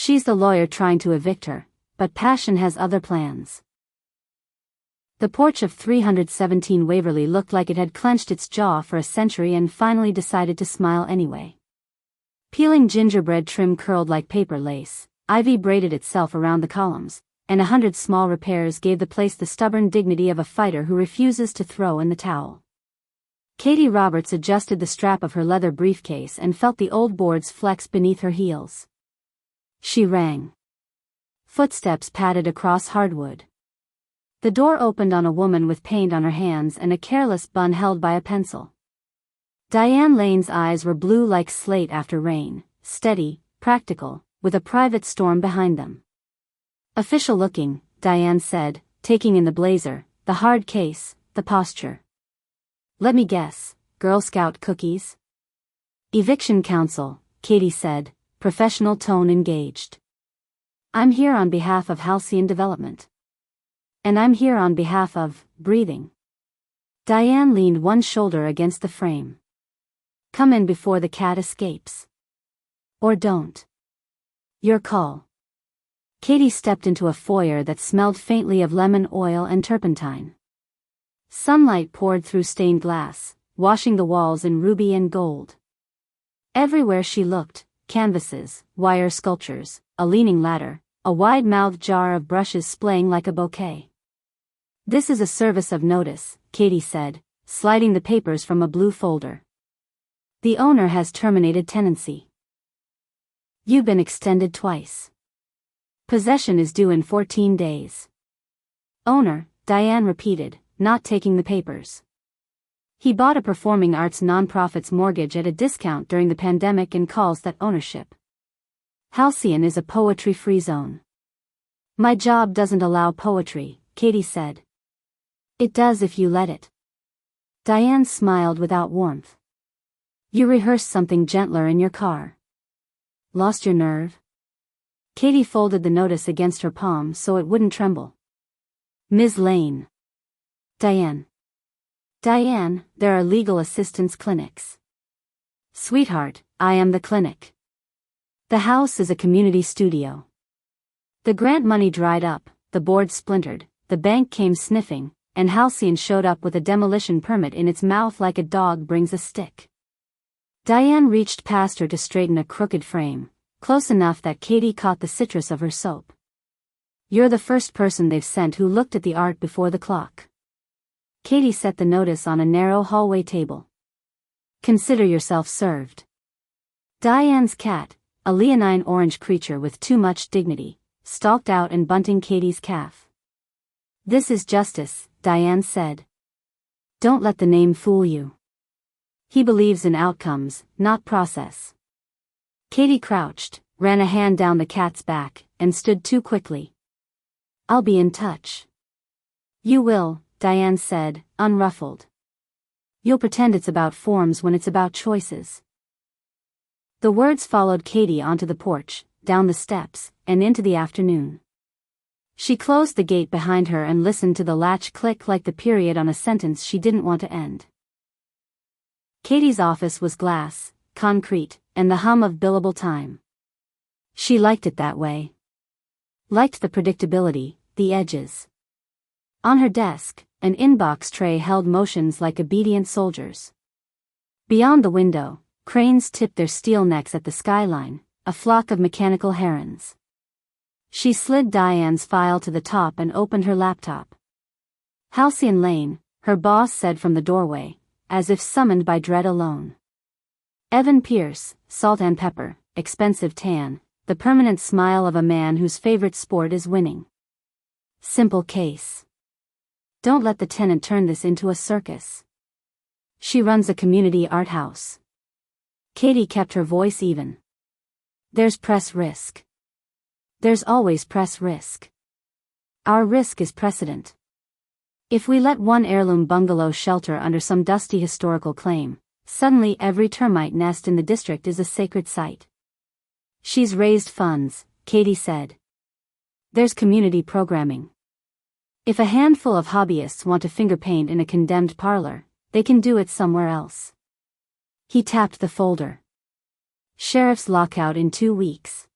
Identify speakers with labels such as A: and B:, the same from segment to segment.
A: She's the lawyer trying to evict her, but passion has other plans. The porch of 317 Waverly looked like it had clenched its jaw for a century and finally decided to smile anyway. Peeling gingerbread trim curled like paper lace, ivy braided itself around the columns, and 100 small repairs gave the place the stubborn dignity of a fighter who refuses to throw in the towel. Katy Roberts adjusted the strap of her leather briefcase and felt the old boards flex beneath her heels. She rang. Footsteps padded across hardwood. The door opened on a woman with paint on her hands and a careless bun held by a pencil. Diane Lane's eyes were blue like slate after rain, steady, practical, with a private storm behind them. Official looking, Diane said, taking in the blazer, the hard case, the posture. Let me guess, Girl Scout cookies? Eviction counsel, Katy said, professional tone engaged. I'm here on behalf of Halcyon Development. And I'm here on behalf of breathing. Diane leaned one shoulder against the frame. Come in before the cat escapes. Or don't. Your call. Katy stepped into a foyer that smelled faintly of lemon oil and turpentine. Sunlight poured through stained glass, washing the walls in ruby and gold. Everywhere she looked, canvases, wire sculptures, a leaning ladder, a wide-mouthed jar of brushes splaying like a bouquet. This is a service of notice, Katy said, sliding the papers from a blue folder. The owner has terminated tenancy. You've been extended twice. Possession is due in 14 days. Owner, Diane repeated, not taking the papers. He bought a performing arts nonprofit's mortgage at a discount during the pandemic and calls that ownership. Halcyon is a poetry-free zone. My job doesn't allow poetry, Katy said. It does if you let it. Diane smiled without warmth. You rehearsed something gentler in your car. Lost your nerve? Katy folded the notice against her palm so it wouldn't tremble. Ms. Lane. Diane. Diane, there are legal assistance clinics. Sweetheart, I am the clinic. The house is a community studio. The grant money dried up, the board splintered, the bank came sniffing, and Halcyon showed up with a demolition permit in its mouth like a dog brings a stick. Diane reached past her to straighten a crooked frame, close enough that Katy caught the citrus of her soap. You're the first person they've sent who looked at the art before the clock. Katy set the notice on a narrow hallway table. Consider yourself served. Diane's cat, a leonine orange creature with too much dignity, stalked out and bunting Katy's calf. This is justice, Diane said. Don't let the name fool you. He believes in outcomes, not process. Katy crouched, ran a hand down the cat's back, and stood too quickly. I'll be in touch. You will, Diane said, unruffled. You'll pretend it's about forms when it's about choices. The words followed Katy onto the porch, down the steps, and into the afternoon. She closed the gate behind her and listened to the latch click like the period on a sentence she didn't want to end. Katy's office was glass, concrete, and the hum of billable time. She liked it that way. Liked the predictability, the edges. On her desk, an inbox tray held motions like obedient soldiers. Beyond the window, cranes tipped their steel necks at the skyline, a flock of mechanical herons. She slid Diane's file to the top and opened her laptop. Halcyon Lane, her boss said from the doorway, as if summoned by dread alone. Evan Pierce, salt and pepper, expensive tan, the permanent smile of a man whose favorite sport is winning. Simple case. Don't let the tenant turn this into a circus. She runs a community art house. Katy kept her voice even. There's press risk. There's always press risk. Our risk is precedent. If we let one heirloom bungalow shelter under some dusty historical claim, suddenly every termite nest in the district is a sacred site. She's raised funds, Katy said. There's community programming. If a handful of hobbyists want to finger paint in a condemned parlor, they can do it somewhere else. He tapped the folder. Sheriff's lockout in 2 weeks.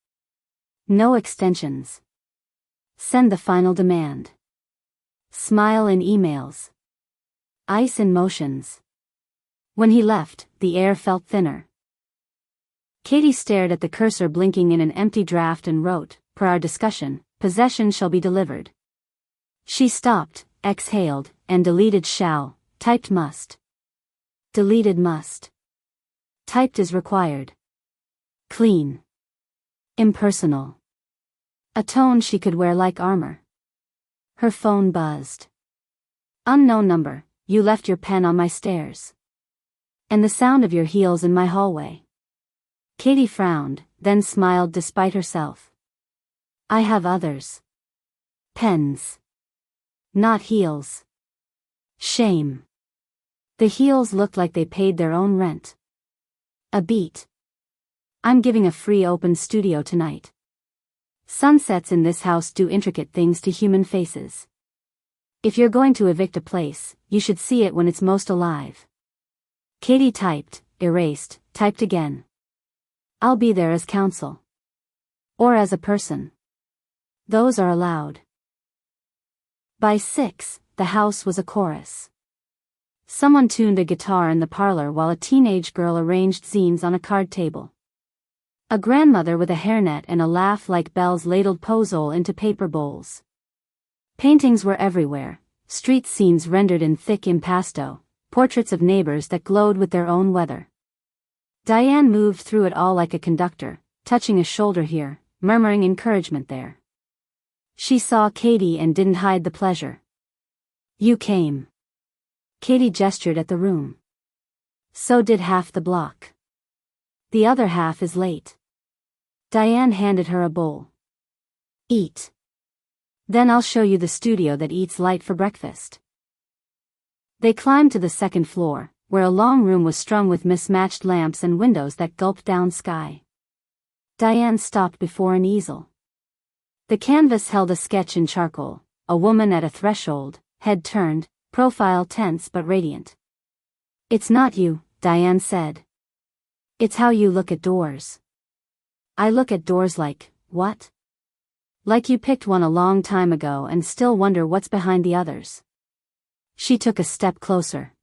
A: No extensions. Send the final demand. Smile in emails. Ice in motions. When he left, the air felt thinner. Katy stared at the cursor blinking in an empty draft and wrote, "Per our discussion, possession shall be delivered." She stopped, exhaled, and deleted shall, typed must. Deleted must. Typed is required. Clean. Impersonal. A tone she could wear like armor. Her phone buzzed. Unknown number, you left your pen on my stairs. And the sound of your heels in my hallway. Katy frowned, then smiled despite herself. I have others. Pens. Not heels. Shame. The heels looked like they paid their own rent. A beat. I'm giving a free open studio tonight. Sunsets in this house do intricate things to human faces. If you're going to evict a place, you should see it when it's most alive. Katy typed, erased, typed again. I'll be there as counsel. Or as a person. Those are allowed. By 6, the house was a chorus. Someone tuned a guitar in the parlor while a teenage girl arranged zines on a card table. A grandmother with a hairnet and a laugh like bells ladled pozole into paper bowls. Paintings were everywhere, street scenes rendered in thick impasto, portraits of neighbors that glowed with their own weather. Diane moved through it all like a conductor, touching a shoulder here, murmuring encouragement there. She saw Katy and didn't hide the pleasure. You came. Katy gestured at the room. So did half the block. The other half is late. Diane handed her a bowl. Eat. Then I'll show you the studio that eats light for breakfast. They climbed to the second floor, where a long room was strung with mismatched lamps and windows that gulped down sky. Diane stopped before an easel. The canvas held a sketch in charcoal, a woman at a threshold, head turned, profile tense but radiant. It's not you, Diane said. It's how you look at doors. I look at doors like, what? Like you picked one a long time ago and still wonder what's behind the others. She took a step closer.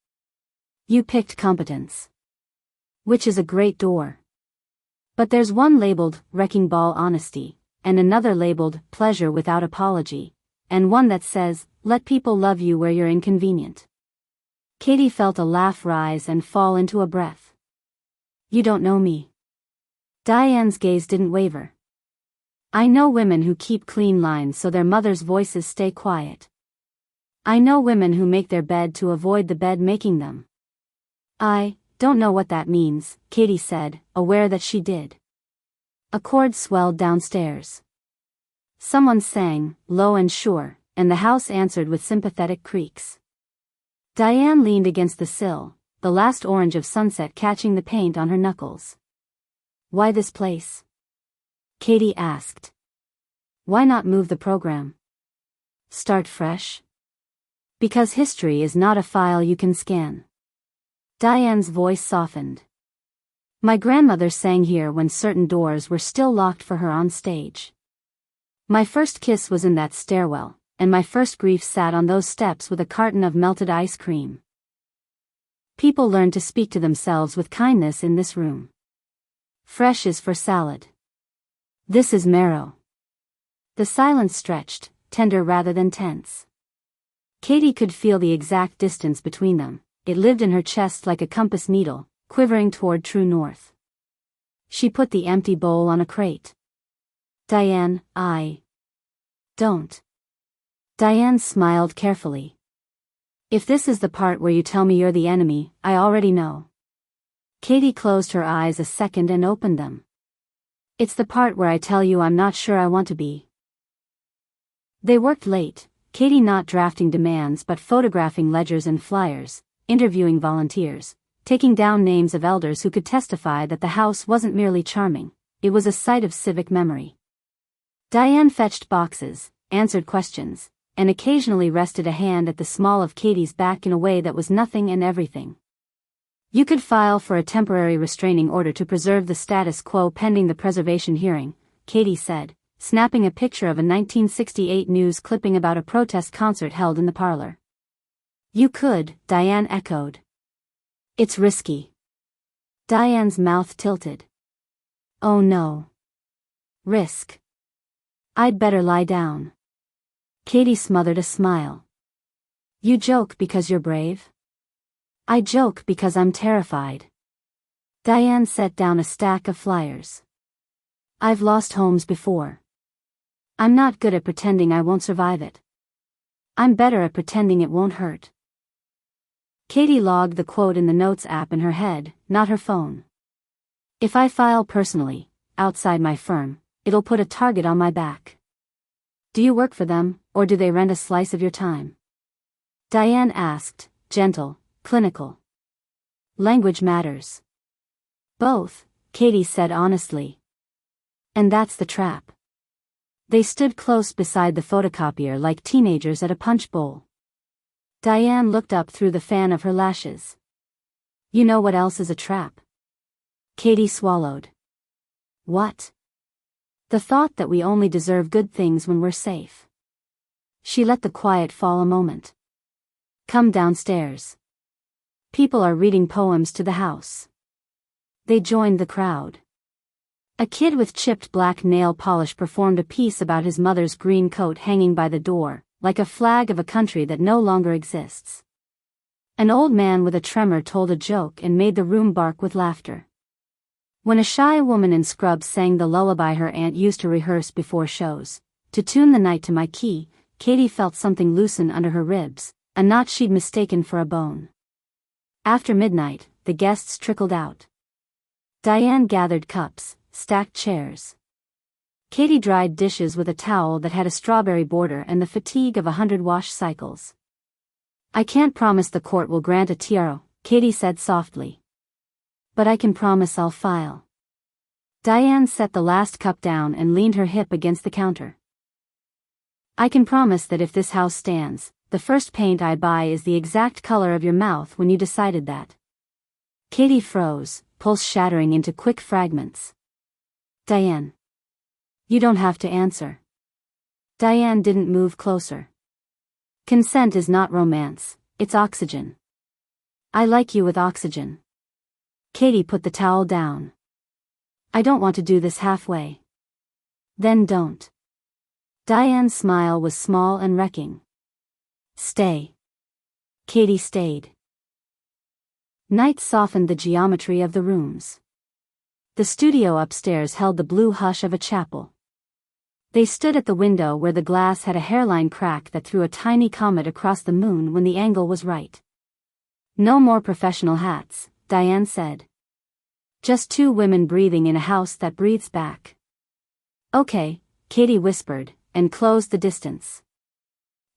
A: You picked competence. Which is a great door. But there's one labeled, wrecking ball honesty, and another labeled, pleasure without apology, and one that says, let people love you where you're inconvenient. Katy felt a laugh rise and fall into a breath. You don't know me. Diane's gaze didn't waver. I know women who keep clean lines so their mothers' voices stay quiet. I know women who make their bed to avoid the bed making them. I don't know what that means, Katy said, aware that she did. A chord swelled downstairs. Someone sang, low and sure, and the house answered with sympathetic creaks. Diane leaned against the sill, the last orange of sunset catching the paint on her knuckles. Why this place? Katy asked. Why not move the program? Start fresh? Because history is not a file you can scan. Diane's voice softened. My grandmother sang here when certain doors were still locked for her on stage. My first kiss was in that stairwell, and my first grief sat on those steps with a carton of melted ice cream. People learn to speak to themselves with kindness in this room. Fresh is for salad. This is marrow. The silence stretched, tender rather than tense. Katy could feel the exact distance between them. It lived in her chest like a compass needle, quivering toward true north. She put the empty bowl on a crate. Diane, I don't. Diane smiled carefully. If this is the part where you tell me you're the enemy, I already know. Katy closed her eyes a second and opened them. It's the part where I tell you I'm not sure I want to be. They worked late, Katy not drafting demands but photographing ledgers and flyers, interviewing volunteers, taking down names of elders who could testify that the house wasn't merely charming, it was a site of civic memory. Diane fetched boxes, answered questions, and occasionally rested a hand at the small of Katy's back in a way that was nothing and everything. You could file for a temporary restraining order to preserve the status quo pending the preservation hearing, Katy said, snapping a picture of a 1968 news clipping about a protest concert held in the parlor. You could, Diane echoed. It's risky. Diane's mouth tilted. Oh no. Risk. I'd better lie down. Katy smothered a smile. You joke because you're brave? I joke because I'm terrified. Diane set down a stack of flyers. I've lost homes before. I'm not good at pretending I won't survive it. I'm better at pretending it won't hurt. Katy logged the quote in the Notes app in her head, not her phone. If I file personally, outside my firm, it'll put a target on my back. Do you work for them, or do they rent a slice of your time? Diane asked, gentle, clinical. Language matters. Both, Katy said honestly. And that's the trap. They stood close beside the photocopier like teenagers at a punch bowl. Diane looked up through the fan of her lashes. You know what else is a trap? Katy swallowed. What? The thought that we only deserve good things when we're safe. She let the quiet fall a moment. Come downstairs. People are reading poems to the house. They joined the crowd. A kid with chipped black nail polish performed a piece about his mother's green coat hanging by the door, like a flag of a country that no longer exists. An old man with a tremor told a joke and made the room bark with laughter. When a shy woman in scrubs sang the lullaby her aunt used to rehearse before shows, to tune the night to my key, Katy felt something loosen under her ribs, a knot she'd mistaken for a bone. After midnight, the guests trickled out. Diane gathered cups, stacked chairs. Katy dried dishes with a towel that had a strawberry border and the fatigue of 100 wash cycles. I can't promise the court will grant a TRO, Katy said softly. But I can promise I'll file. Diane set the last cup down and leaned her hip against the counter. I can promise that if this house stands, the first paint I buy is the exact color of your mouth when you decided that. Katy froze, pulse shattering into quick fragments. Diane. You don't have to answer. Diane didn't move closer. Consent is not romance, it's oxygen. I like you with oxygen. Katy put the towel down. I don't want to do this halfway. Then don't. Diane's smile was small and wrecking. Stay. Katy stayed. Night softened the geometry of the rooms. The studio upstairs held the blue hush of a chapel. They stood at the window where the glass had a hairline crack that threw a tiny comet across the moon when the angle was right. No more professional hats, Diane said. Just two women breathing in a house that breathes back. Okay, Katy whispered, and closed the distance.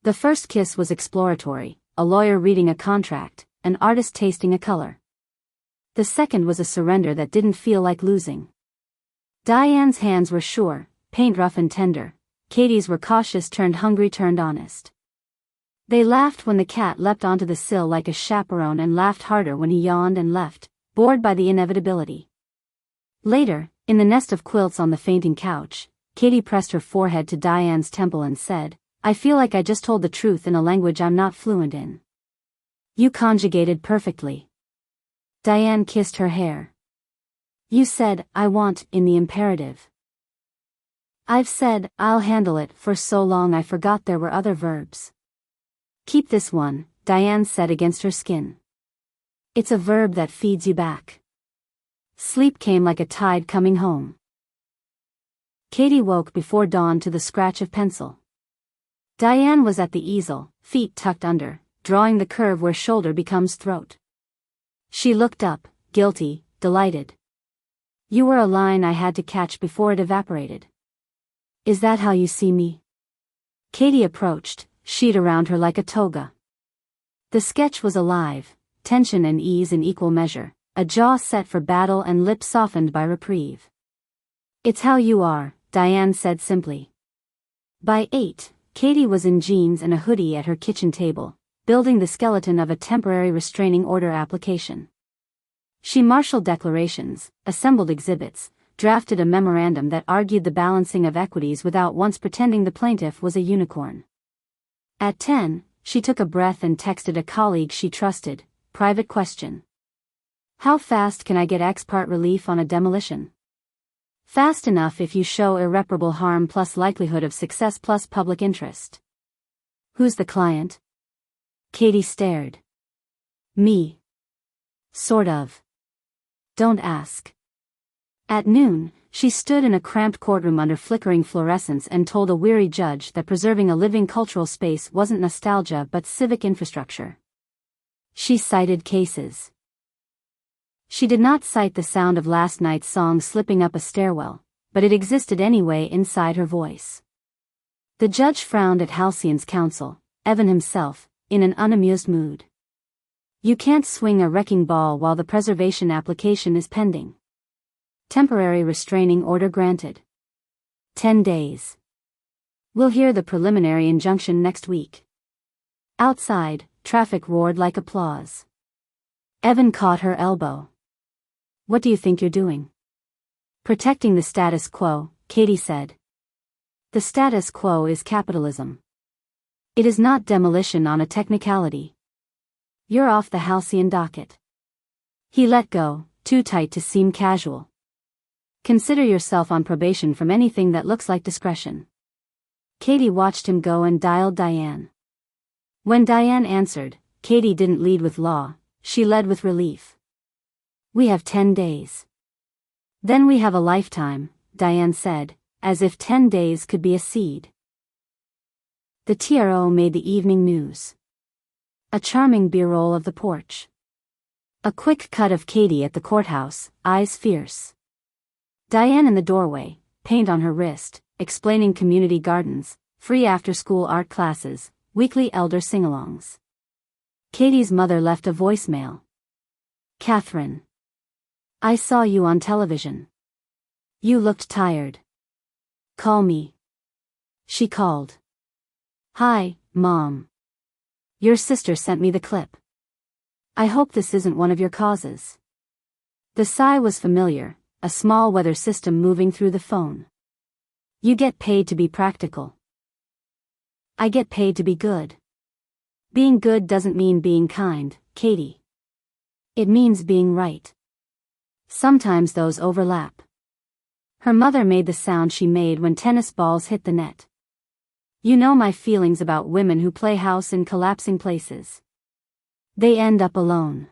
A: The first kiss was exploratory, a lawyer reading a contract, an artist tasting a color. The second was a surrender that didn't feel like losing. Diane's hands were sure, paint rough and tender. Katy's were cautious turned hungry turned honest. They laughed when the cat leapt onto the sill like a chaperone and laughed harder when he yawned and left, bored by the inevitability. Later, in the nest of quilts on the fainting couch, Katy pressed her forehead to Diane's temple and said, I feel like I just told the truth in a language I'm not fluent in. You conjugated perfectly. Diane kissed her hair. You said, I want, in the imperative. I've said, I'll handle it for so long I forgot there were other verbs. Keep this one, Diane said against her skin. It's a verb that feeds you back. Sleep came like a tide coming home. Katy woke before dawn to the scratch of pencil. Diane was at the easel, feet tucked under, drawing the curve where shoulder becomes throat. She looked up, guilty, delighted. You were a line I had to catch before it evaporated. Is that how you see me? Katy approached, sheet around her like a toga. The sketch was alive, tension and ease in equal measure, a jaw set for battle and lips softened by reprieve. It's how you are, Diane said simply. By 8, Katy was in jeans and a hoodie at her kitchen table, building the skeleton of a temporary restraining order application. She marshaled declarations, assembled exhibits, drafted a memorandum that argued the balancing of equities without once pretending the plaintiff was a unicorn. At 10, she took a breath and texted a colleague she trusted, "Private question. How fast can I get ex parte relief on a demolition?" Fast enough if you show irreparable harm plus likelihood of success plus public interest. Who's the client? Katy stared. Me. Sort of. Don't ask. At noon, she stood in a cramped courtroom under flickering fluorescents and told a weary judge that preserving a living cultural space wasn't nostalgia but civic infrastructure. She cited cases. She did not cite the sound of last night's song slipping up a stairwell, but it existed anyway inside her voice. The judge frowned at Halcyon's counsel, Evan himself, in an unamused mood. You can't swing a wrecking ball while the preservation application is pending. Temporary restraining order granted. 10 days. We'll hear the preliminary injunction next week. Outside, traffic roared like applause. Evan caught her elbow. What do you think you're doing? Protecting the status quo, Katy said. The status quo is capitalism. It is not demolition on a technicality. You're off the Halcyon docket. He let go, too tight to seem casual. Consider yourself on probation from anything that looks like discretion. Katy watched him go and dialed Diane. When Diane answered, Katy didn't lead with law, she led with relief. We have 10 days. Then we have a lifetime, Diane said, as if 10 days could be a seed. The TRO made the evening news. A charming b-roll of the porch. A quick cut of Katy at the courthouse, eyes fierce. Diane in the doorway, paint on her wrist, explaining community gardens, free after-school art classes, weekly elder sing-alongs. Katy's mother left a voicemail. Catherine. I saw you on television. You looked tired. Call me. She called. Hi, Mom. Your sister sent me the clip. I hope this isn't one of your causes. The sigh was familiar, a small weather system moving through the phone. You get paid to be practical. I get paid to be good. Being good doesn't mean being kind, Katy. It means being right. Sometimes those overlap. Her mother made the sound she made when tennis balls hit the net. You know my feelings about women who play house in collapsing places. They end up alone.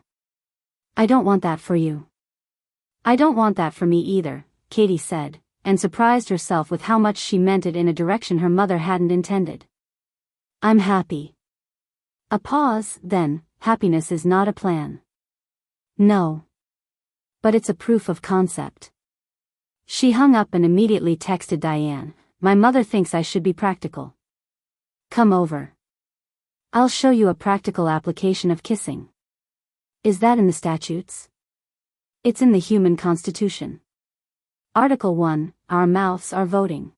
A: I don't want that for you. I don't want that for me either, Katy said, and surprised herself with how much she meant it in a direction her mother hadn't intended. I'm happy. A pause, then, happiness is not a plan. No. But it's a proof of concept. She hung up and immediately texted Diane, my mother thinks I should be practical. Come over. I'll show you a practical application of kissing. Is that in the statutes? It's in the human constitution. Article 1, our mouths are voting.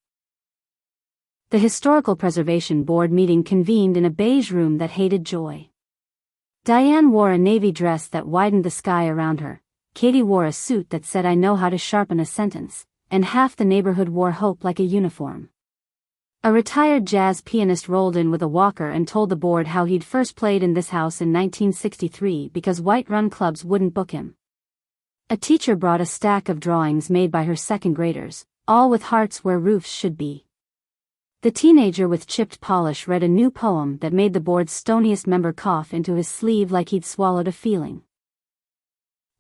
A: The Historical Preservation Board meeting convened in a beige room that hated joy. Diane wore a navy dress that widened the sky around her. Katy wore a suit that said I know how to sharpen a sentence, and half the neighborhood wore hope like a uniform. A retired jazz pianist rolled in with a walker and told the board how he'd first played in this house in 1963 because white-run clubs wouldn't book him. A teacher brought a stack of drawings made by her second graders, all with hearts where roofs should be. The teenager with chipped polish read a new poem that made the board's stoniest member cough into his sleeve like he'd swallowed a feeling.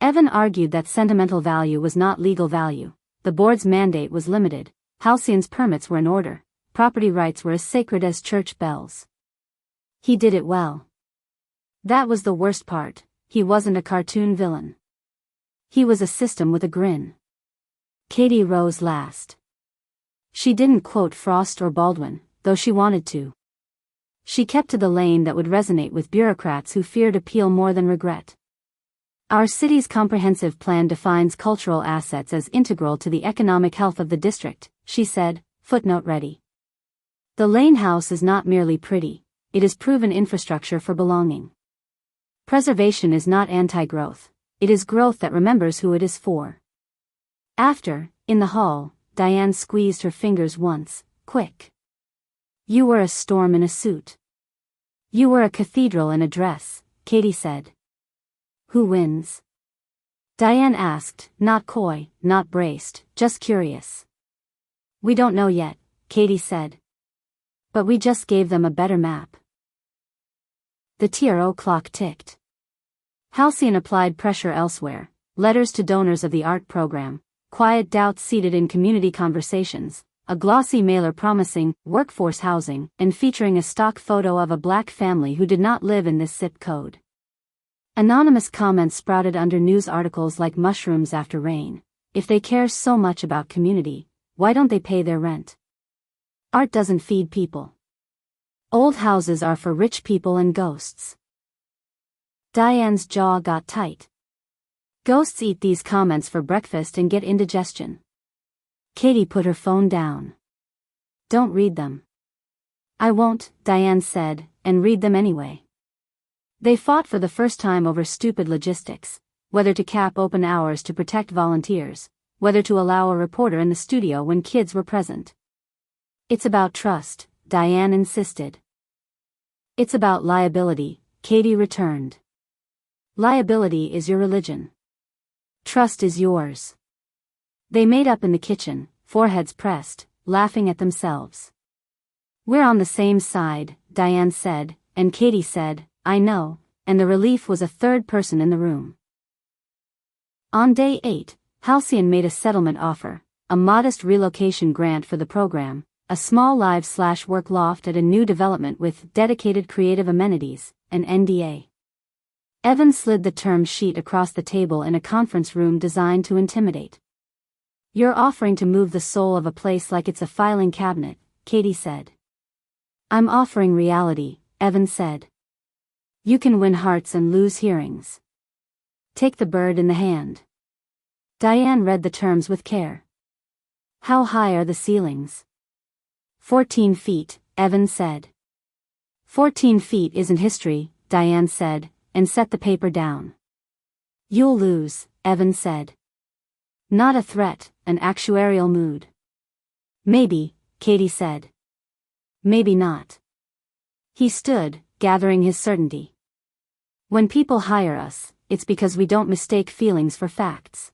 A: Evan argued that sentimental value was not legal value, the board's mandate was limited, Halcyon's permits were in order, property rights were as sacred as church bells. He did it well. That was the worst part, he wasn't a cartoon villain. He was a system with a grin. Katy rose last. She didn't quote Frost or Baldwin, though she wanted to. She kept to the lane that would resonate with bureaucrats who feared appeal more than regret. Our city's comprehensive plan defines cultural assets as integral to the economic health of the district, she said, footnote ready. The Lane House is not merely pretty, it is proven infrastructure for belonging. Preservation is not anti-growth, it is growth that remembers who it is for. After, In the hall, Diane squeezed her fingers once. Quick. You were a storm in a suit. You were a cathedral in a dress, Katy said. Who wins? Diane asked, not coy, not braced, just curious. We don't know yet, Katy said. But we just gave them a better map. The TRO clock ticked. Halcyon applied pressure elsewhere, letters to donors of the art program, quiet doubts seated in community conversations, a glossy mailer promising workforce housing and featuring a stock photo of a black family who did not live in this zip code. Anonymous comments sprouted under news articles like mushrooms after rain. If they care so much about community, why don't they pay their rent? Art doesn't feed people. Old houses are for rich people and ghosts. Diane's jaw got tight. Ghosts eat these comments for breakfast and get indigestion. Katy put her phone down. Don't read them. I won't, Diane said, and read them anyway. They fought for the first time over stupid logistics, whether to cap open hours to protect volunteers, whether to allow a reporter in the studio when kids were present. It's about trust, Diane insisted. It's about liability, Katy returned. Liability is your religion. Trust is yours. They made up in the kitchen, foreheads pressed, laughing at themselves. We're on the same side, Diane said, and Katy said, I know, and the relief was a third person in the room. On day 8, Halcyon made a settlement offer, a modest relocation grant for the program, a small live/work loft at a new development with dedicated creative amenities, an NDA. Evan slid the term sheet across the table in a conference room designed to intimidate. You're offering to move the soul of a place like it's a filing cabinet, Katy said. I'm offering reality, Evan said. You can win hearts and lose hearings. Take the bird in the hand. Diane read the terms with care. How high are the ceilings? 14 feet, Evan said. 14 feet isn't history, Diane said, and set the paper down. You'll lose, Evan said. Not a threat, an actuarial mood. Maybe, Katy said. Maybe not. He stood, gathering his certainty. When people hire us, it's because we don't mistake feelings for facts.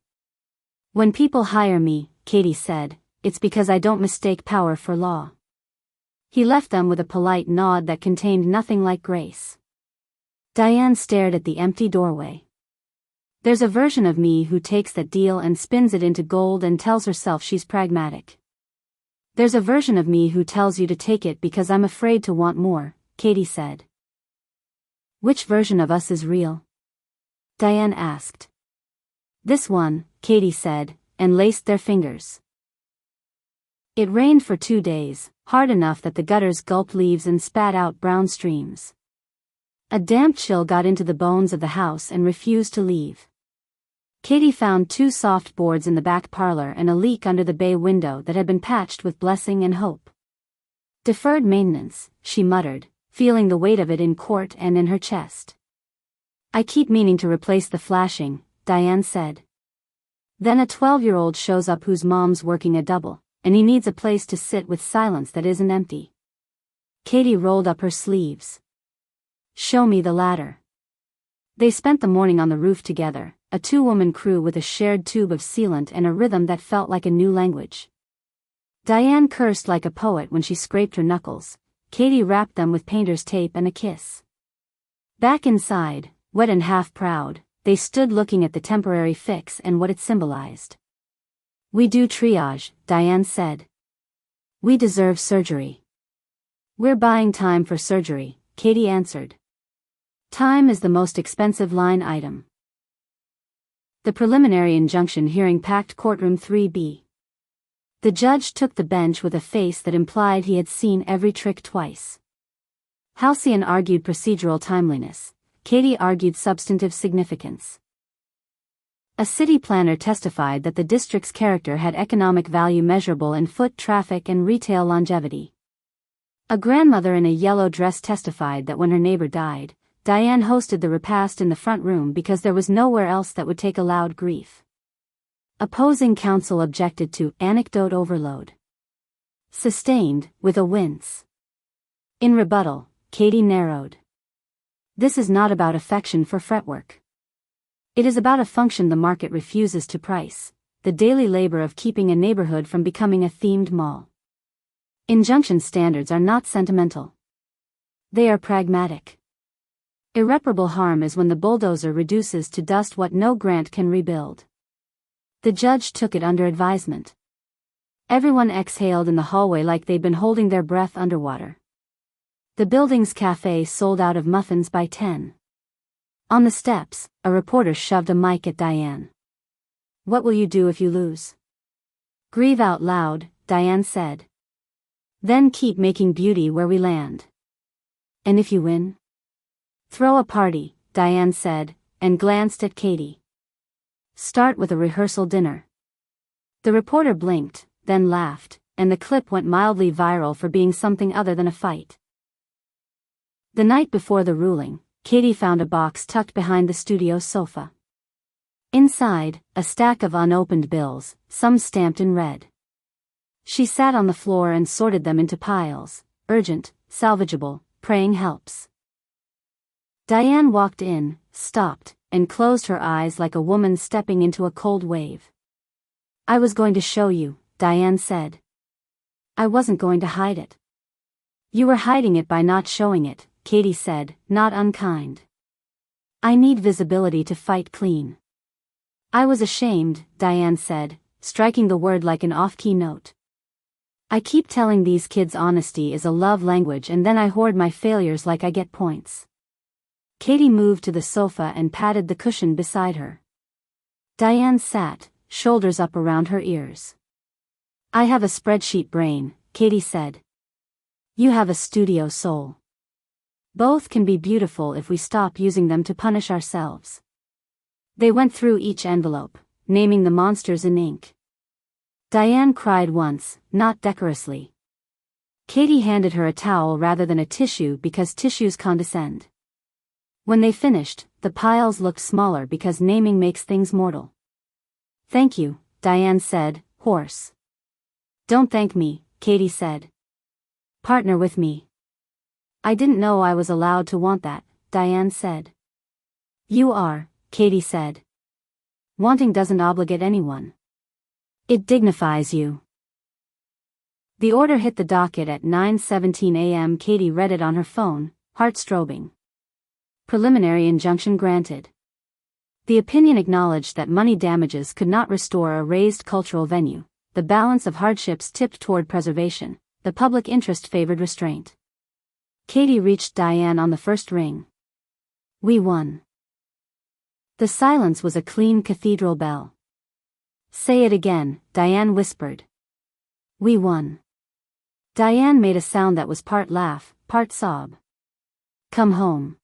A: When people hire me, Katy said, it's because I don't mistake power for law. He left them with a polite nod that contained nothing like grace. Diane stared at the empty doorway. There's a version of me who takes that deal and spins it into gold and tells herself she's pragmatic. There's a version of me who tells you to take it because I'm afraid to want more, Katy said. Which version of us is real? Diane asked. This one, Katy said, and laced their fingers. It rained for 2 days, hard enough that the gutters gulped leaves and spat out brown streams. A damp chill got into the bones of the house and refused to leave. Katy found 2 soft boards in the back parlor and a leak under the bay window that had been patched with blessing and hope. Deferred maintenance, she muttered, feeling the weight of it in court and in her chest. I keep meaning to replace the flashing, Diane said. Then a 12-year-old shows up whose mom's working a double, and he needs a place to sit with silence that isn't empty. Katy rolled up her sleeves. Show me the ladder. They spent the morning on the roof together, a 2-woman crew with a shared tube of sealant and a rhythm that felt like a new language. Diane cursed like a poet when she scraped her knuckles. Katy wrapped them with painter's tape and a kiss. Back inside, wet and half proud, they stood looking at the temporary fix and what it symbolized. We do triage, Diane said. We deserve surgery. We're buying time for surgery, Katy answered. Time is the most expensive line item. The preliminary injunction hearing packed courtroom 3B. The judge took the bench with a face that implied he had seen every trick twice. Halcyon argued procedural timeliness. Katy argued substantive significance. A city planner testified that the district's character had economic value measurable in foot traffic and retail longevity. A grandmother in a yellow dress testified that when her neighbor died, Diane hosted the repast in the front room because there was nowhere else that would take a loud grief. Opposing counsel objected to anecdote overload. Sustained, with a wince. In rebuttal, Katy narrowed. This is not about affection for fretwork. It is about a function the market refuses to price, the daily labor of keeping a neighborhood from becoming a themed mall. Injunction standards are not sentimental. They are pragmatic. Irreparable harm is when the bulldozer reduces to dust what no grant can rebuild. The judge took it under advisement. Everyone exhaled in the hallway like they'd been holding their breath underwater. The building's cafe sold out of muffins by 10. On the steps, a reporter shoved a mic at Diane. What will you do if you lose? Grieve out loud, Diane said. Then keep making beauty where we land. And if you win? Throw a party, Diane said, and glanced at Katy. Start with a rehearsal dinner. The reporter blinked, then laughed, and the clip went mildly viral for being something other than a fight. The night before the ruling, Katy found a box tucked behind the studio sofa. Inside, a stack of unopened bills, some stamped in red. She sat on the floor and sorted them into piles, urgent, salvageable, praying helps. Diane walked in, stopped, and closed her eyes like a woman stepping into a cold wave. I was going to show you, Diane said. I wasn't going to hide it. You were hiding it by not showing it, Katy said, not unkind. I need visibility to fight clean. I was ashamed, Diane said, striking the word like an off-key note. I keep telling these kids honesty is a love language and then I hoard my failures like I get points. Katy moved to the sofa and patted the cushion beside her. Diane sat, shoulders up around her ears. I have a spreadsheet brain, Katy said. You have a studio soul. Both can be beautiful if we stop using them to punish ourselves. They went through each envelope, naming the monsters in ink. Diane cried once, not decorously. Katy handed her a towel rather than a tissue because tissues condescend. When they finished, the piles looked smaller because naming makes things mortal. Thank you, Diane said, hoarse. Don't thank me, Katy said. Partner with me. I didn't know I was allowed to want that, Diane said. You are, Katy said. Wanting doesn't obligate anyone. It dignifies you. The order hit the docket at 9:17 a.m. Katy read it on her phone, heart-strobing. Preliminary injunction granted. The opinion acknowledged that money damages could not restore a razed cultural venue. The balance of hardships tipped toward preservation. The public interest favored restraint. Katy reached Diane on the first ring. We won. The silence was a clean cathedral bell. Say it again, Diane whispered. We won. Diane made a sound that was part laugh, part sob. Come home.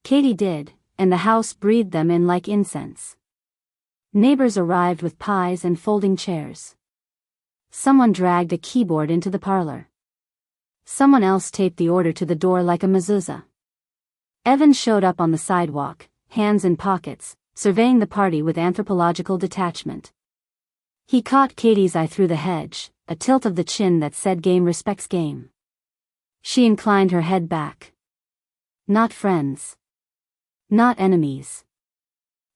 A: Katy did, and the house breathed them in like incense. Neighbors arrived with pies and folding chairs. Someone dragged a keyboard into the parlor. Someone else taped the order to the door like a mezuzah. Evan showed up on the sidewalk, hands in pockets, surveying the party with anthropological detachment. He caught Katy's eye through the hedge, a tilt of the chin that said game respects game. She inclined her head back. Not friends. Not enemies.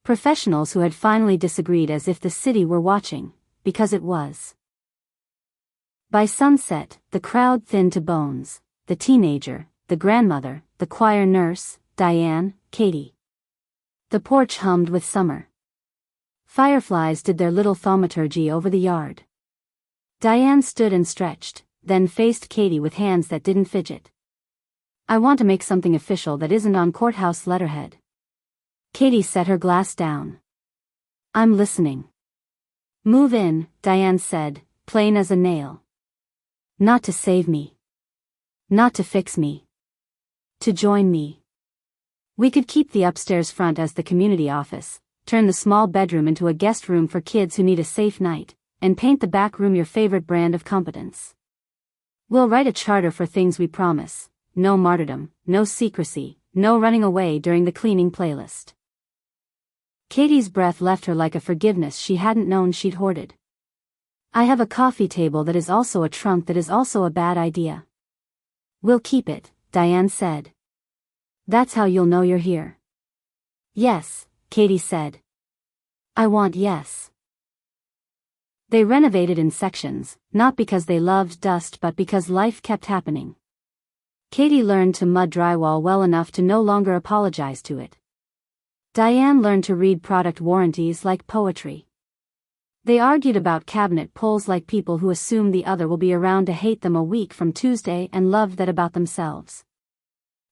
A: Professionals who had finally disagreed as if the city were watching, because it was. By sunset, the crowd thinned to bones, the teenager, the grandmother, the choir nurse, Diane, Katy. The porch hummed with summer. Fireflies did their little thaumaturgy over the yard. Diane stood and stretched, then faced Katy with hands that didn't fidget. I want to make something official that isn't on courthouse letterhead. Katy set her glass down. I'm listening. Move in, Diane said, plain as a nail. Not to save me. Not to fix me. To join me. We could keep the upstairs front as the community office, turn the small bedroom into a guest room for kids who need a safe night, and paint the back room your favorite brand of competence. We'll write a charter for things we promise. No martyrdom, no secrecy, no running away during the cleaning playlist. Katy's breath left her like a forgiveness she hadn't known she'd hoarded. I have a coffee table that is also a trunk that is also a bad idea. We'll keep it, Diane said. That's how you'll know you're here. Yes, Katy said. I want yes. They renovated in sections, not because they loved dust but because life kept happening. Katy learned to mud drywall well enough to no longer apologize to it. Diane learned to read product warranties like poetry. They argued about cabinet pulls like people who assume the other will be around to hate them a week from Tuesday and loved that about themselves.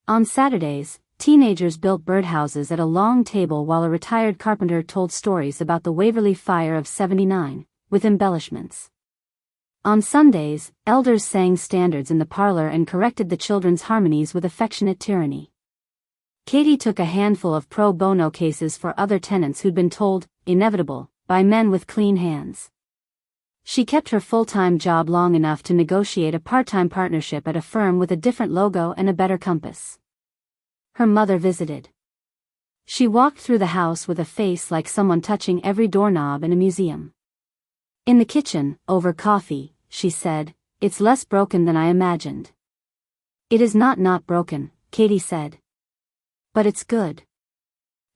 A: On Saturdays, teenagers built birdhouses at a long table while a retired carpenter told stories about the Waverly Fire of '79, with embellishments. On Sundays, elders sang standards in the parlor and corrected the children's harmonies with affectionate tyranny. Katy took a handful of pro bono cases for other tenants who'd been told, inevitable, by men with clean hands. She kept her full-time job long enough to negotiate a part-time partnership at a firm with a different logo and a better compass. Her mother visited. She walked through the house with a face like someone touching every doorknob in a museum. In the kitchen, over coffee, she said, "It's less broken than I imagined." "It is not broken," Katy said. "But it's good."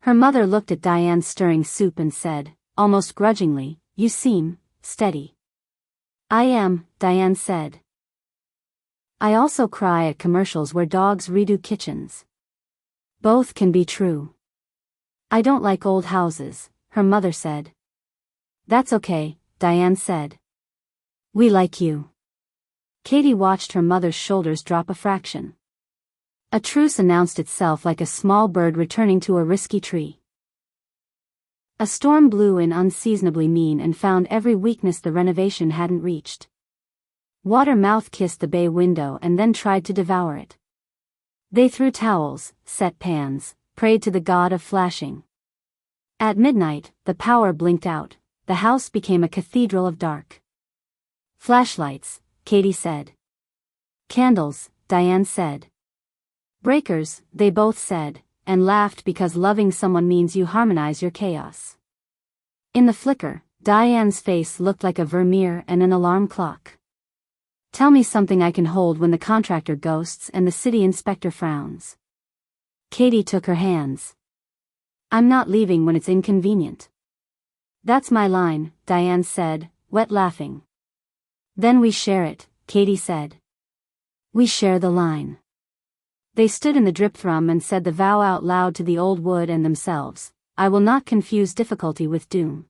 A: Her mother looked at Diane stirring soup and said, almost grudgingly, "You seem steady." "I am," Diane said. "I also cry at commercials where dogs redo kitchens." "Both can be true." "I don't like old houses," her mother said. "That's okay," Diane said. "We like you." Katy watched her mother's shoulders drop a fraction. A truce announced itself like a small bird returning to a risky tree. A storm blew in unseasonably mean and found every weakness the renovation hadn't reached. Water mouth-kissed the bay window and then tried to devour it. They threw towels, set pans, prayed to the god of flashing. At midnight, the power blinked out. The house became a cathedral of dark. "Flashlights," Katy said. "Candles," Diane said. "Breakers," they both said, and laughed because loving someone means you harmonize your chaos. In the flicker, Diane's face looked like a Vermeer and an alarm clock. "Tell me something I can hold when the contractor ghosts and the city inspector frowns." Katy took her hands. "I'm not leaving when it's inconvenient." "That's my line," Diane said, wet laughing. "Then we share it," Katy said. "We share the line." They stood in the drip thrum and said the vow out loud to the old wood and themselves. "I will not confuse difficulty with doom.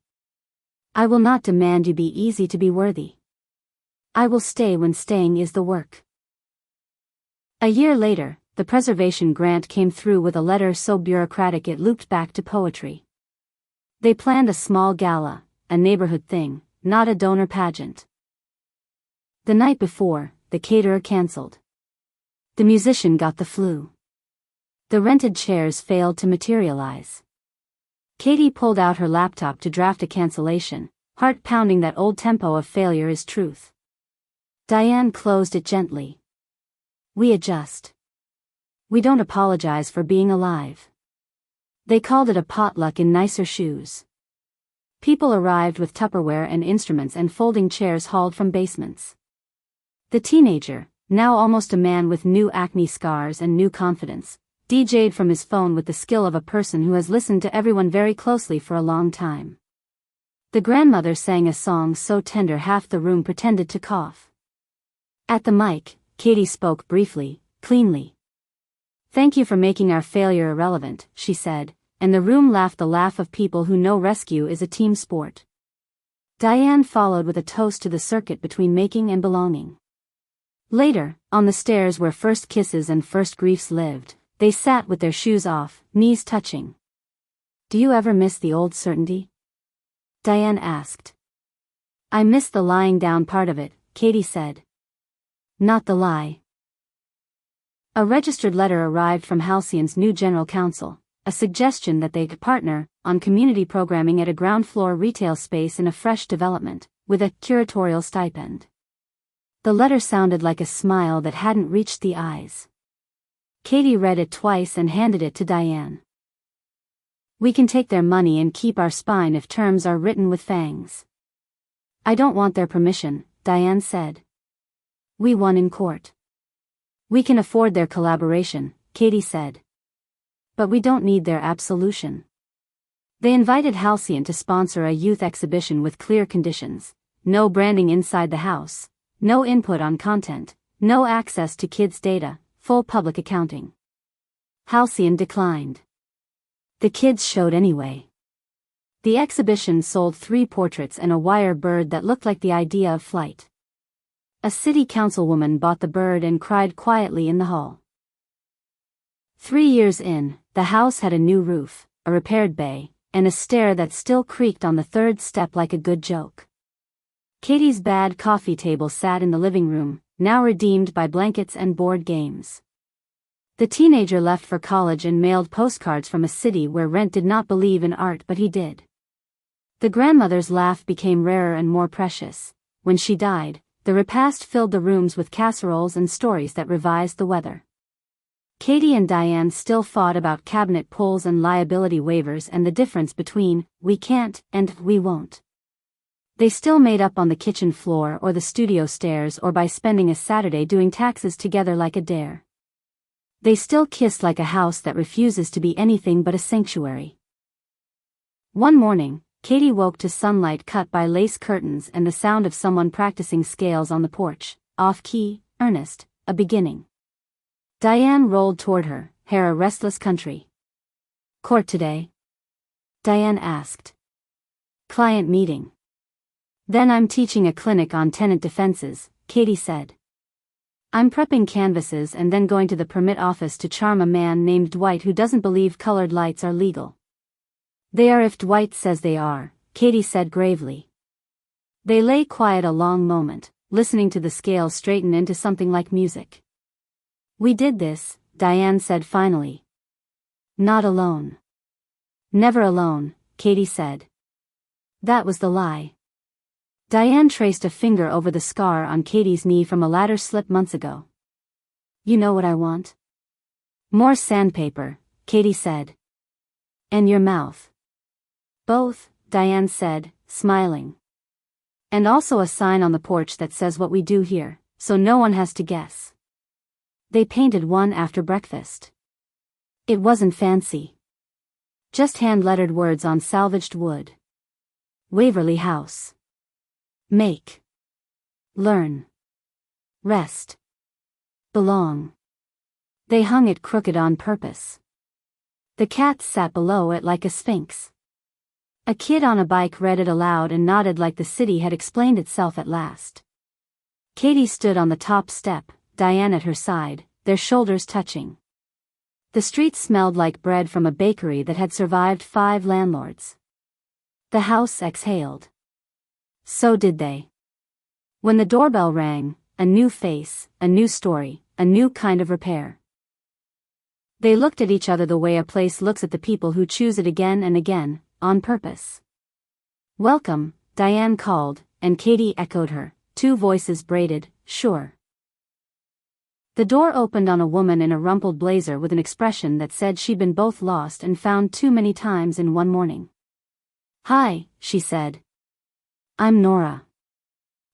A: I will not demand you be easy to be worthy. I will stay when staying is the work." A year later, the preservation grant came through with a letter so bureaucratic it looped back to poetry. They planned a small gala, a neighborhood thing, not a donor pageant. The night before, the caterer canceled. The musician got the flu. The rented chairs failed to materialize. Katy pulled out her laptop to draft a cancellation, heart pounding that old tempo of failure is truth. Diane closed it gently. "We adjust. We don't apologize for being alive." They called it a potluck in nicer shoes. People arrived with Tupperware and instruments and folding chairs hauled from basements. The teenager, now almost a man with new acne scars and new confidence, DJ'd from his phone with the skill of a person who has listened to everyone very closely for a long time. The grandmother sang a song so tender half the room pretended to cough. At the mic, Katy spoke briefly, cleanly. "Thank you for making our failure irrelevant," she said, and the room laughed the laugh of people who know rescue is a team sport. Diane followed with a toast to the circuit between making and belonging. Later, on the stairs where first kisses and first griefs lived, they sat with their shoes off, knees touching. "Do you ever miss the old certainty?" Diane asked. "I miss the lying down part of it," Katy said. "Not the lie." A registered letter arrived from Halcyon's new general counsel, a suggestion that they could partner on community programming at a ground-floor retail space in a fresh development, with a curatorial stipend. The letter sounded like a smile that hadn't reached the eyes. Katy read it twice and handed it to Diane. We can take their money and keep our spine if terms are written with fangs. I don't want their permission, Diane said. We won in court. We can afford their collaboration, Katy said. But we don't need their absolution. They invited Halcyon to sponsor a youth exhibition with clear conditions: no branding inside the house, no input on content, no access to kids' data, full public accounting. Halcyon declined. The kids showed anyway. The exhibition sold 3 portraits and a wire bird that looked like the idea of flight. A city councilwoman bought the bird and cried quietly in the hall. 3 years in, the house had a new roof, a repaired bay, and a stair that still creaked on the 3rd step like a good joke. Katy's bad coffee table sat in the living room, now redeemed by blankets and board games. The teenager left for college and mailed postcards from a city where rent did not believe in art, but he did. The grandmother's laugh became rarer and more precious. When she died, the repast filled the rooms with casseroles and stories that revised the weather. Katy and Diane still fought about cabinet pulls and liability waivers and the difference between "we can't" and "we won't." They still made up on the kitchen floor or the studio stairs or by spending a Saturday doing taxes together like a dare. They still kissed like a house that refuses to be anything but a sanctuary. One morning, Katy woke to sunlight cut by lace curtains and the sound of someone practicing scales on the porch, off-key, earnest, a beginning. Diane rolled toward her, hair a restless country. Court today? Diane asked. Client meeting. Then I'm teaching a clinic on tenant defenses, Katy said. I'm prepping canvases and then going to the permit office to charm a man named Dwight who doesn't believe colored lights are legal. They are if Dwight says they are, Katy said gravely. They lay quiet a long moment, listening to the scales straighten into something like music. We did this, Diane said finally. Not alone. Never alone, Katy said. That was the lie. Diane traced a finger over the scar on Katy's knee from a ladder slip months ago. You know what I want? More sandpaper, Katy said. And your mouth. Both, Diane said, smiling. And also a sign on the porch that says what we do here, so no one has to guess. They painted one after breakfast. It wasn't fancy. Just hand-lettered words on salvaged wood. Waverly House. Make. Learn. Rest. Belong. They hung it crooked on purpose. The cat sat below it like a sphinx. A kid on a bike read it aloud and nodded like the city had explained itself at last. Katy stood on the top step, Diane at her side, their shoulders touching. The street smelled like bread from a bakery that had survived 5 landlords. The house exhaled. So did they. When the doorbell rang, a new face, a new story, a new kind of repair. They looked at each other the way a place looks at the people who choose it again and again, on purpose. Welcome, Diane called, and Katy echoed her, 2 voices braided, sure. The door opened on a woman in a rumpled blazer with an expression that said she'd been both lost and found too many times in one morning. Hi, she said. I'm Nora.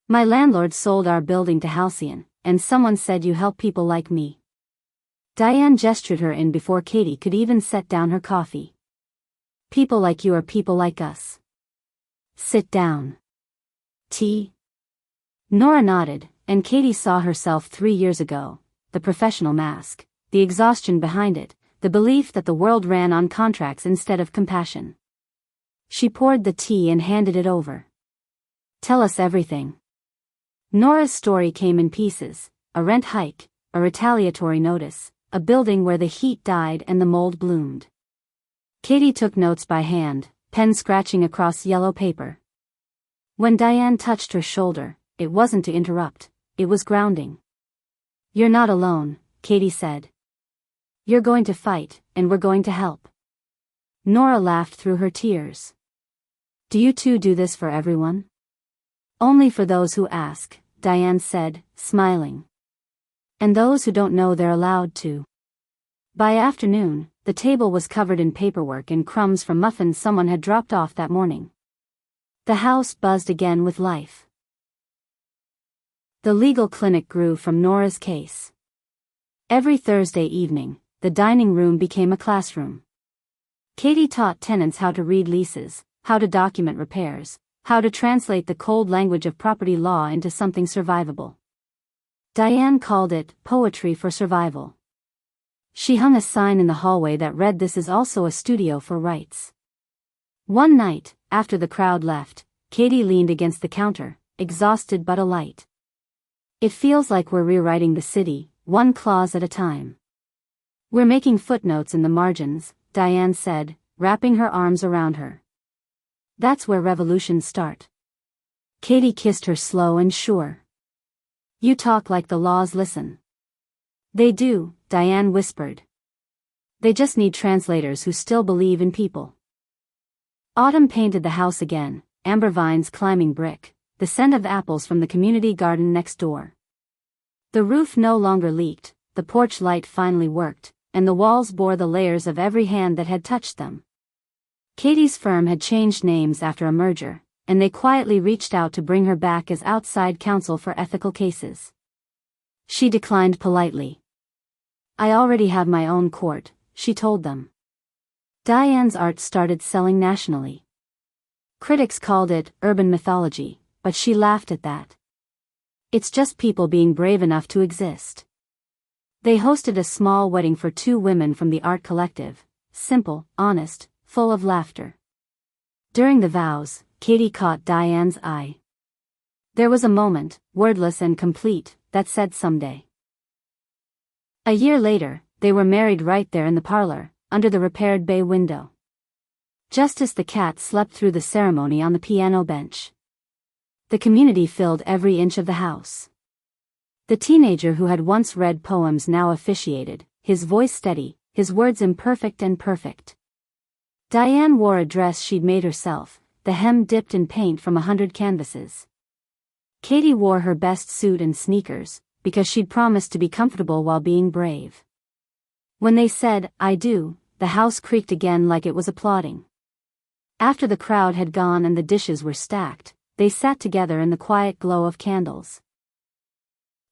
A: My landlord sold our building to Halcyon, and someone said you help people like me. Diane gestured her in before Katy could even set down her coffee. People like you are people like us. Sit down. Tea? Nora nodded, and Katy saw herself 3 years ago, the professional mask, the exhaustion behind it, the belief that the world ran on contracts instead of compassion. She poured the tea and handed it over. Tell us everything. Nora's story came in pieces: a rent hike, a retaliatory notice, a building where the heat died and the mold bloomed. Katy took notes by hand, pen scratching across yellow paper. When Diane touched her shoulder, it wasn't to interrupt, it was grounding. You're not alone, Katy said. You're going to fight, and we're going to help. Nora laughed through her tears. Do you two do this for everyone? Only for those who ask, Diane said, smiling. And those who don't know they're allowed to. By afternoon, the table was covered in paperwork and crumbs from muffins someone had dropped off that morning. The house buzzed again with life. The legal clinic grew from Nora's case. Every Thursday evening, the dining room became a classroom. Katy taught tenants how to read leases, how to document repairs, how to translate the cold language of property law into something survivable. Diane called it poetry for survival. She hung a sign in the hallway that read, "This is also a studio for rights." One night, after the crowd left, Katy leaned against the counter, exhausted but alight. "It feels like we're rewriting the city, one clause at a time. We're making footnotes in the margins," Diane said, wrapping her arms around her. "That's where revolutions start." Katy kissed her slow and sure. "You talk like the laws listen." "They do," Diane whispered. "They just need translators who still believe in people." Autumn painted the house again, amber vines climbing brick, the scent of apples from the community garden next door. The roof no longer leaked, the porch light finally worked, and the walls bore the layers of every hand that had touched them. Katy's firm had changed names after a merger, and they quietly reached out to bring her back as outside counsel for ethical cases. She declined politely. "I already have my own court," she told them. Diane's art started selling nationally. Critics called it urban mythology, but she laughed at that. "It's just people being brave enough to exist." They hosted a small wedding for 2 women from the art collective, simple, honest, full of laughter. During the vows, Katy caught Diane's eye. There was a moment, wordless and complete, that said someday. A year later, they were married right there in the parlor, under the repaired bay window. Justice the cat slept through the ceremony on the piano bench. The community filled every inch of the house. The teenager who had once read poems now officiated, his voice steady, his words imperfect and perfect. Diane wore a dress she'd made herself, the hem dipped in paint from 100 canvases. Katy wore her best suit and sneakers, because she'd promised to be comfortable while being brave. When they said, "I do," the house creaked again like it was applauding. After the crowd had gone and the dishes were stacked, they sat together in the quiet glow of candles.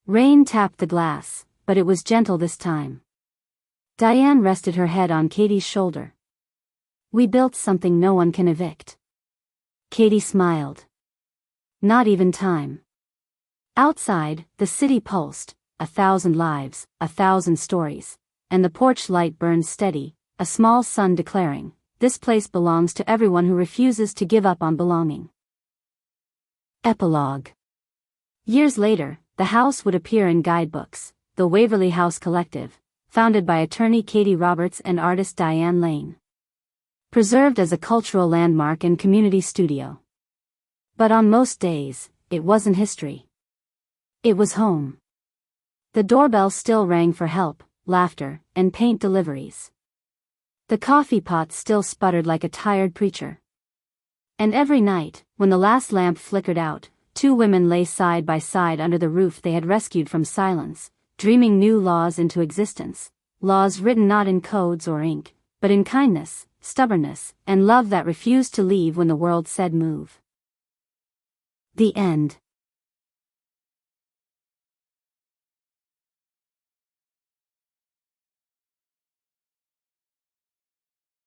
A: Rain tapped the glass, but it was gentle this time. Diane rested her head on Katy's shoulder. "We built something no one can evict." Katy smiled. "Not even time." Outside, the city pulsed, 1,000 lives, 1,000 stories, and the porch light burned steady, a small sun declaring, "This place belongs to everyone who refuses to give up on belonging." Epilogue. Years later, the house would appear in guidebooks, the Waverly House Collective, founded by attorney Katy Roberts and artist Diane Lane. Preserved as a cultural landmark and community studio. But on most days, it wasn't history. It was home. The doorbell still rang for help, laughter, and paint deliveries. The coffee pot still sputtered like a tired preacher. And every night, when the last lamp flickered out, 2 women lay side by side under the roof they had rescued from silence, dreaming new laws into existence, laws written not in codes or ink, but in kindness, stubbornness, and love that refused to leave when the world said move. The end.